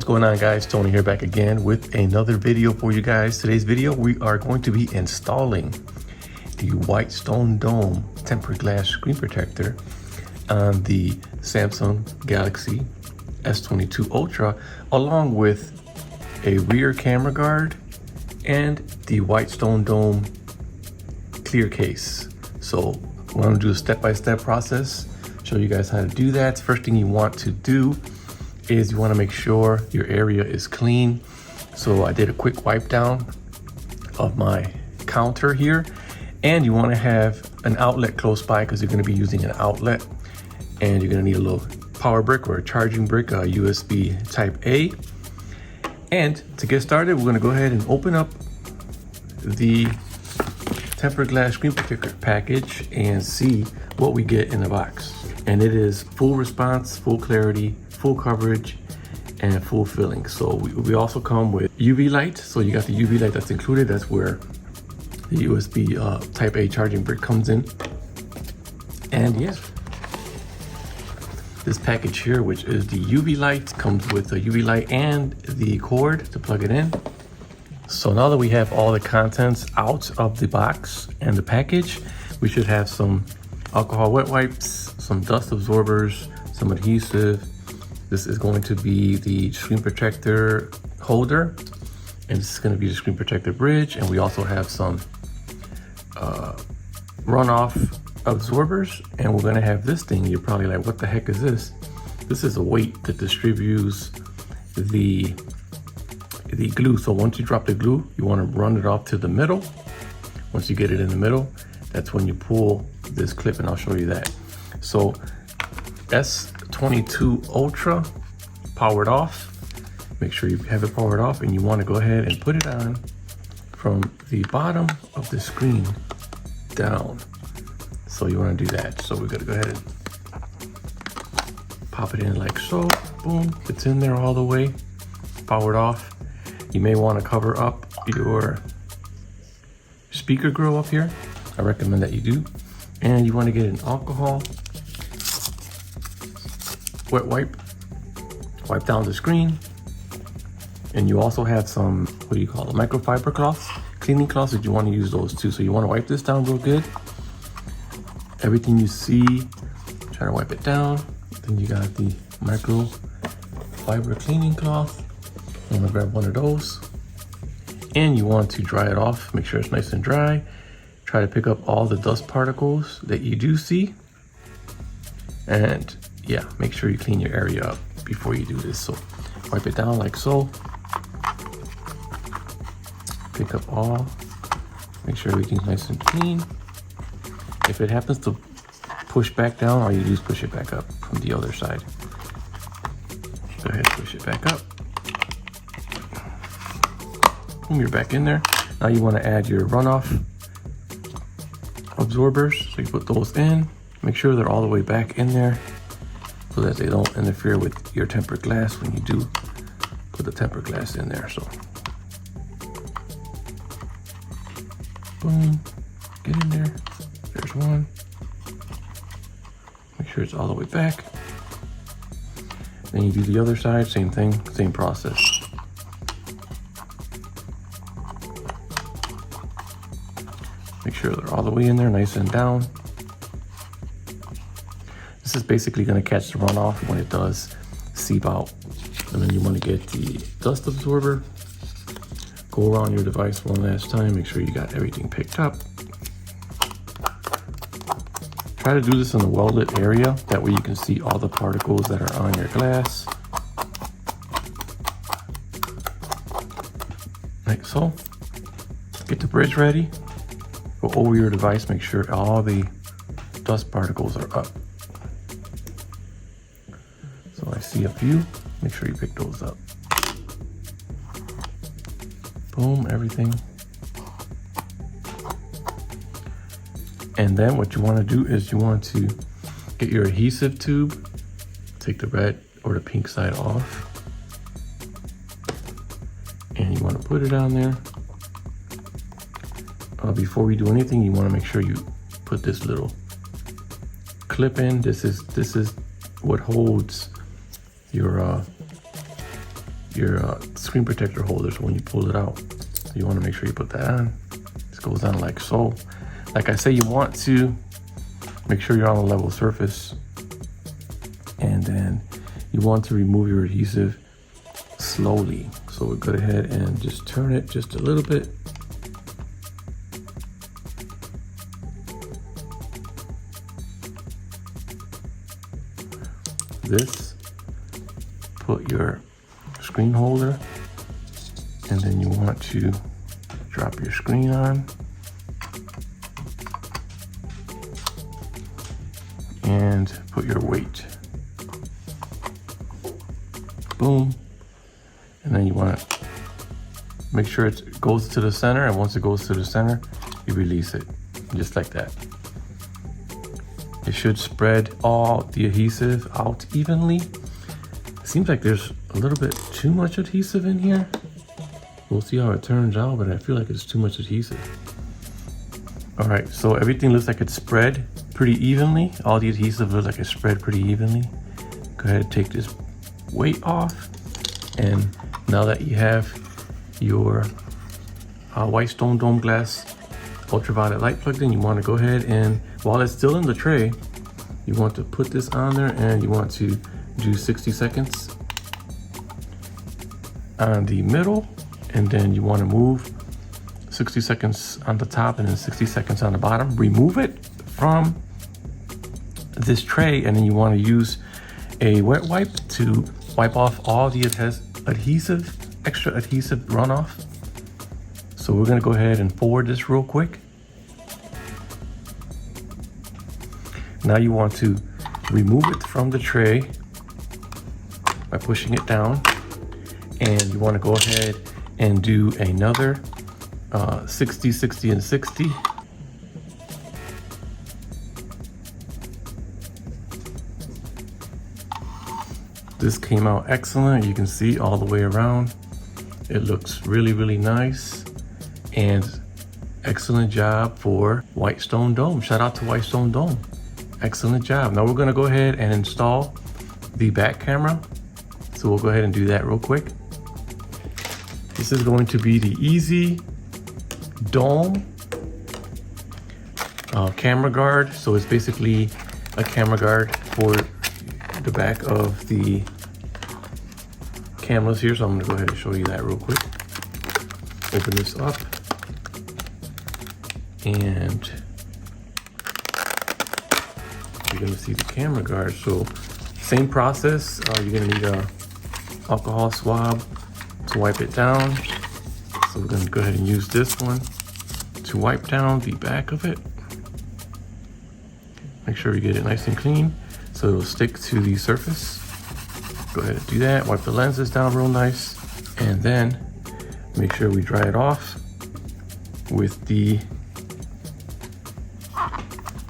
What's going on, guys? Tony here, back again with another video for you guys. Today's video, we are going to be installing the WhiteStoneDome tempered glass screen protector on the Samsung Galaxy S22 Ultra, along with a rear camera guard and the WhiteStoneDome clear case. So we're going to do a step-by-step process, show you guys how to do that. First thing you want to do is you want to make sure your area is clean. So I did a quick wipe down of my counter here, and you want to have an outlet close by because you're going to be using an outlet, and you're going to need a little power brick or a charging brick, a USB type A. And to get started, we're going to go ahead and open up the tempered glass screen protector package and see what we get in the box. And it is full response, full clarity, full coverage, and full filling. So we also come with UV light. So you got the UV light that's included. That's where the USB type A charging brick comes in. And yeah, this package here, which is the UV light, comes with a UV light and the cord to plug it in. So now that we have all the contents out of the box and the package, we should have some alcohol wet wipes, some dust absorbers, some adhesive. This is going to be the screen protector holder, and this is going to be the screen protector bridge. And we also have some runoff absorbers, and we're going to have this thing. You're probably like, what the heck is this? This is a weight that distributes the glue. So once you drop the glue, you want to run it off to the middle. Once you get it in the middle, that's when you pull this clip, and I'll show you that. So S22 Ultra powered off. Make sure you have it powered off, and you want to go ahead and put it on from the bottom of the screen down. So you want to do that. So we're going to go ahead and pop it in like so. Boom, it's in there all the way, powered off. You may want to cover up your speaker grill up here. I recommend that you do. And you want to get an alcohol wet wipe down the screen. And you also have some, what do you call it, microfiber cloths, cleaning cloths, that you want to use those too. So you want to wipe this down real good. Everything you see, try to wipe it down. Then you got the microfiber cleaning cloth. You want to grab one of those, and you want to dry it off. Make sure it's nice and dry. Try to pick up all the dust particles that you do see. And yeah, make sure you clean your area up before you do this. So wipe it down like so. Pick up all, make sure everything's nice and clean. If it happens to push back down, all you do is push it back up from the other side. Go ahead and push it back up. Boom, you're back in there. Now you want to add your runoff absorbers. So you put those in. Make sure they're all the way back in there so that they don't interfere with your tempered glass when you do put the tempered glass in there. So boom, get in there. There's one. Make sure it's all the way back. Then you do the other side, same thing, same process. Make sure they're all the way in there, nice and down. This is basically going to catch the runoff when it does seep out. And then you want to get the dust absorber. Go around your device one last time, make sure you got everything picked up. Try to do this in a well-lit area, that way you can see all the particles that are on your glass. Like so. Get the bridge ready. Go over your device, make sure all the dust particles are up. So I see a few, make sure you pick those up. Boom, everything. And then what you want to do is you want to get your adhesive tube, take the red or the pink side off, and you want to put it on there. Before we do anything, you want to make sure you put this little clip in. This is what holds your screen protector holder. So when you pull it out, you want to make sure you put that on. This goes on like so. Like I say, you want to make sure you're on a level surface, and then you want to remove your adhesive slowly. So we'll go ahead and just turn it just a little bit. This, put your screen holder, and then you want to drop your screen on. And put your weight. Boom. And then you want to make sure it goes to the center, and once it goes to the center, you release it, just like that. It should spread all the adhesive out evenly. Seems like there's a little bit too much adhesive in here. We'll see how it turns out, but I feel like it's too much adhesive. All right, so everything looks like it's spread pretty evenly. All the adhesive looks like it's spread pretty evenly. Go ahead and take this weight off. And now that you have your WhiteStoneDome glass ultraviolet light plugged in, you want to go ahead and, while it's still in the tray, you want to put this on there, and you want to do 60 seconds on the middle, and then you want to move 60 seconds on the top and then 60 seconds on the bottom. Remove it from this tray, and then you want to use a wet wipe to wipe off all the extra adhesive runoff. So we're going to go ahead and forward this real quick. Now you want to remove it from the tray by pushing it down, and you want to go ahead and do another 60, 60, and 60. This came out excellent. You can see all the way around. It looks really, really nice, and excellent job for WhiteStoneDome. Shout out to WhiteStoneDome. Excellent job. Now we're gonna go ahead and install the back camera. So we'll go ahead and do that real quick. This is going to be the Easy Dome camera guard. So it's basically a camera guard for the back of the cameras here. So I'm gonna go ahead and show you that real quick. Open this up, and you're gonna see the camera guard. So same process. You're gonna need a alcohol swab to wipe it down. So we're gonna go ahead and use this one to wipe down the back of it. Make sure you get it nice and clean so it'll stick to the surface. Go ahead and do that. Wipe the lenses down real nice, and then make sure we dry it off with the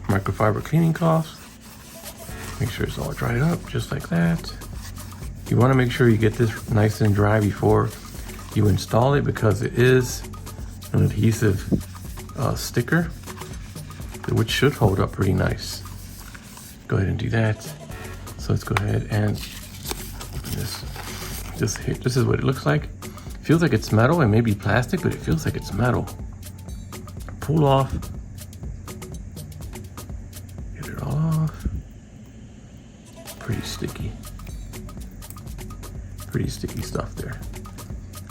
microfiber cleaning cloth. Make sure it's all dried up just like that. You want to make sure you get this nice and dry before you install it, because it is an adhesive sticker, which should hold up pretty nice. Go ahead and do that. So let's go ahead and open this. This is what it looks like. Feels like it's metal and maybe plastic, but it feels like it's metal. Pull off. Get it all off. Pretty sticky. Pretty sticky stuff there.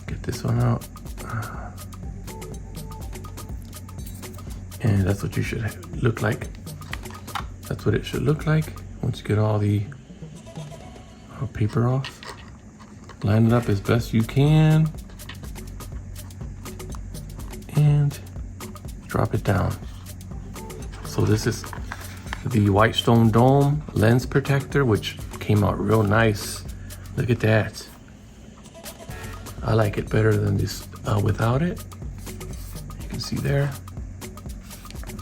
Get this one out. And that's what you should look like. That's what it should look like once you get all the paper off. Line it up as best you can and drop it down. So this is the WhiteStoneDome lens protector, which came out real nice. Look at that. I like it better than this without it. You can see there.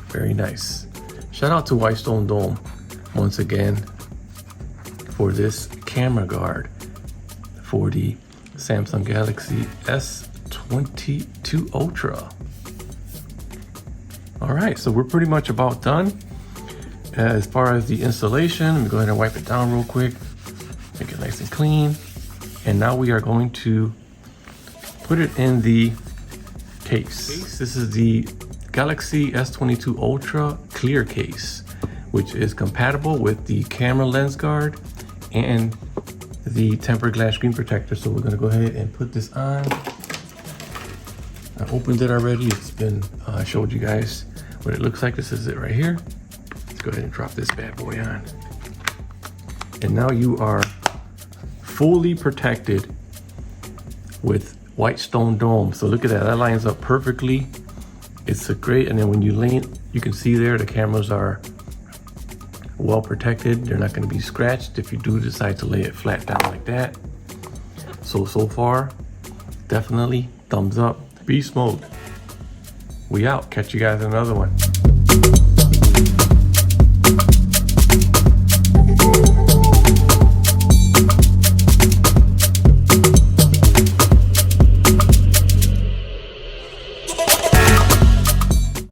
Very nice. Shout out to WhiteStoneDome once again for this camera guard for the Samsung Galaxy S22 Ultra. All right, so we're pretty much about done. As far as the installation, let me go ahead and wipe it down real quick. Make it nice and clean. And now we are going to put it in the case. This is the Galaxy S22 Ultra clear case, which is compatible with the camera lens guard and the tempered glass screen protector. So we're gonna go ahead and put this on. I opened it already. It's been, I showed you guys what it looks like. This is it right here. Let's go ahead and drop this bad boy on. And now you are fully protected with WhiteStoneDome. So look at that, that lines up perfectly. It's a great, and then when you lean, you can see there the cameras are well protected. They're not going to be scratched if you do decide to lay it flat down like that. So far, definitely thumbs up. Beast mode. We out. Catch you guys in another one.